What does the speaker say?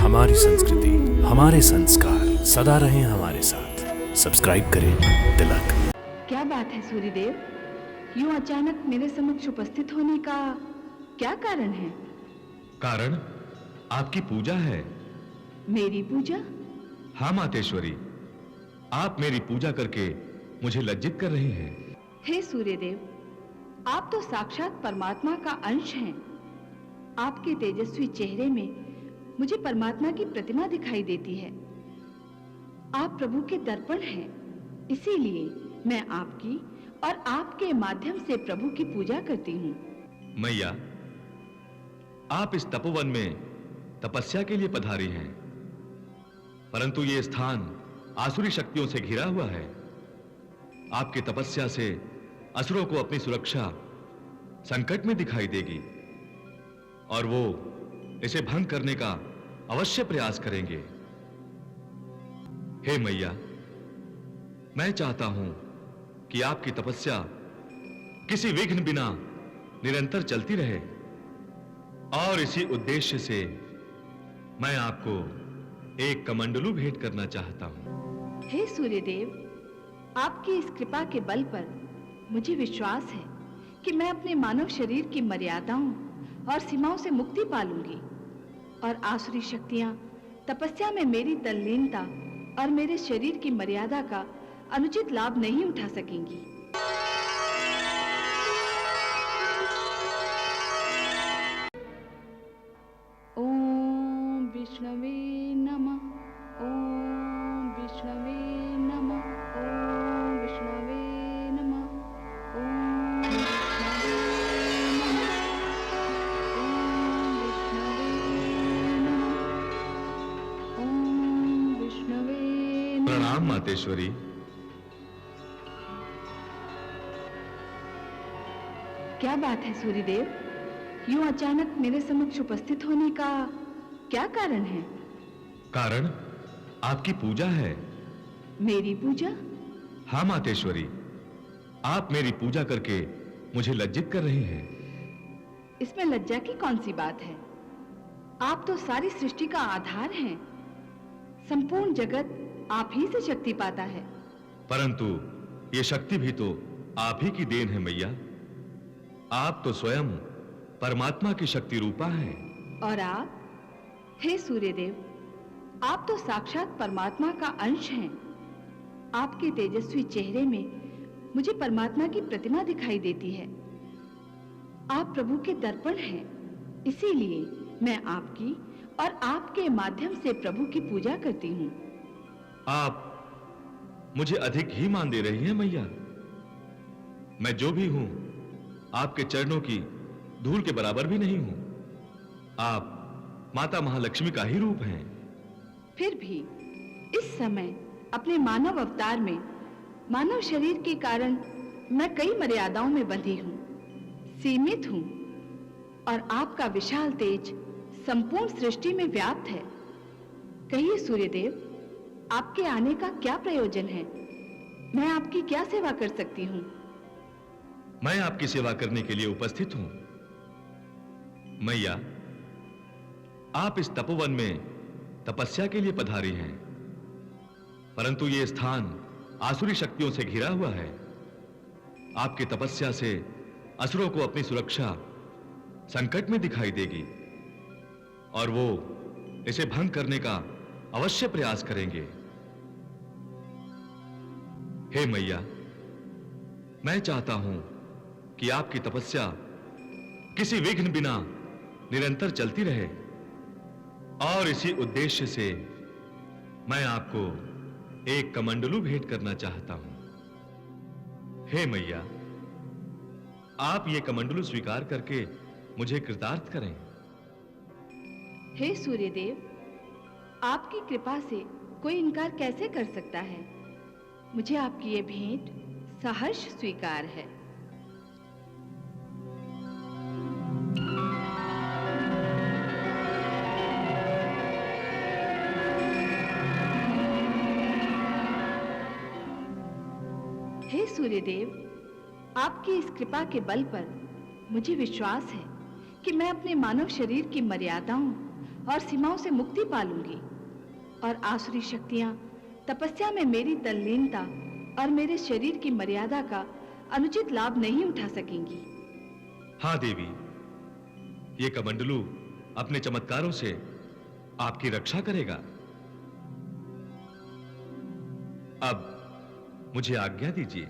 हमारी संस्कृति, हमारे संस्कार सदा रहें हमारे साथ। सब्सक्राइब करें तिलक। क्या बात है सूर्यदेव, यूं अचानक मेरे समक्ष उपस्थित होने का क्या कारण है? कारण आपकी पूजा है। मेरी पूजा? हाँ मातेश्वरी, आप मेरी पूजा करके मुझे लज्जित कर रही हैं। हे सूर्यदेव, आप तो साक्षात परमात्मा का अंश हैं। आपके तेजस्वी चेहरे में मुझे परमात्मा की प्रतिमा दिखाई देती है। आप प्रभु के दर्पण हैं, इसीलिए मैं आपकी और आपके माध्यम से प्रभु की पूजा करती हूँ। मैया, आप इस तपोवन में तपस्या के लिए पधारी हैं, परंतु ये स्थान आसुरी शक्तियों से घिरा हुआ है। आपकी तपस्या से असुरों को अपनी सुरक्षा संकट में दिखाई देगी और वो इसे भंग करने का अवश्य प्रयास करेंगे। हे मैया, मैं चाहता हूं कि आपकी तपस्या किसी विघ्न बिना निरंतर चलती रहे और इसी उद्देश्य से मैं आपको एक कमंडलू भेंट करना चाहता हूं। हे सूर्यदेव, आपकी इस कृपा के बल पर मुझे विश्वास है कि मैं अपने मानव शरीर की मर्यादाओं और सीमाओं से मुक्ति पालूंगी और आसुरी शक्तियां तपस्या में मेरी तल्लीनता और मेरे शरीर की मर्यादा का अनुचित लाभ नहीं उठा सकेंगी। ओम विष्णवे नमः, ओम विष्णवे नमः, ओम विष्णवे नमः, ओम विष्णवे नमः, ओम विष्णवे नमः, ओम विष्णवे नमः। प्रणाम मातेश्वरी। क्या बात है सूर्यदेव, यूं अचानक मेरे समक्ष उपस्थित होने का क्या कारण है? कारण आपकी पूजा है। मेरी पूजा? हाँ मातेश्वरी, आप मेरी पूजा करके मुझे लज्जित कर रही हैं। इसमें लज्जा की कौन सी बात है? आप तो सारी सृष्टि का आधार हैं। संपूर्ण जगत आप ही से शक्ति पाता है। परंतु ये शक्ति भी तो आप ही की देन है मैया। आप तो स्वयं परमात्मा की शक्ति रूपा हैं। और आप? हे सूर्यदेव, आप तो साक्षात परमात्मा का अंश हैं। आपके तेजस्वी चेहरे में मुझे परमात्मा की प्रतिमा दिखाई देती है। आप प्रभु के दर्पण हैं, इसीलिए मैं आपकी और आपके माध्यम से प्रभु की पूजा करती हूँ। आप मुझे अधिक ही मान दे रही हैं मैया। मैं जो भी हूं, आपके चरणों की धूल के बराबर भी नहीं हूं। आप माता महालक्ष्मी का ही रूप हैं। फिर भी इस समय अपने मानव अवतार में मानव शरीर के कारण मैं कई मर्यादाओं में बंधी हूं, सीमित हूं और आपका विशाल तेज संपूर्ण सृष्टि में व्याप्त है। कहिए सूर्यदेव, आपके आने का क्या प्रयोजन है? मैं आपकी क्या सेवा कर सकती हूँ? मैं आपकी सेवा करने के लिए उपस्थित हूं। मैया, आप इस तपोवन में तपस्या के लिए पधारी हैं, परंतु ये स्थान आसुरी शक्तियों से घिरा हुआ है। आपकी तपस्या से असुरों को अपनी सुरक्षा संकट में दिखाई देगी और वो इसे भंग करने का अवश्य प्रयास करेंगे। हे मैया, मैं चाहता हूं कि आपकी तपस्या किसी विघ्न बिना निरंतर चलती रहे और इसी उद्देश्य से मैं आपको एक कमंडलू भेंट करना चाहता हूं। हे मैया, आप ये कमंडलू स्वीकार करके मुझे कृतार्थ करें। हे सूर्यदेव, आपकी कृपा से कोई इनकार कैसे कर सकता है? मुझे आपकी ये भेंट सहर्ष स्वीकार है। हे सूर्यदेव, आपकी इस कृपा के बल पर मुझे विश्वास है कि मैं अपने मानव शरीर की मर्यादाओं और सीमाओं से मुक्ति पा लूंगी और आसुरी शक्तियां तपस्या में मेरी तल्लीनता और मेरे शरीर की मर्यादा का अनुचित लाभ नहीं उठा सकेंगी। हाँ देवी, ये कमंडलू अपने चमत्कारों से आपकी रक्षा करेगा। अब मुझे आज्ञा दीजिए।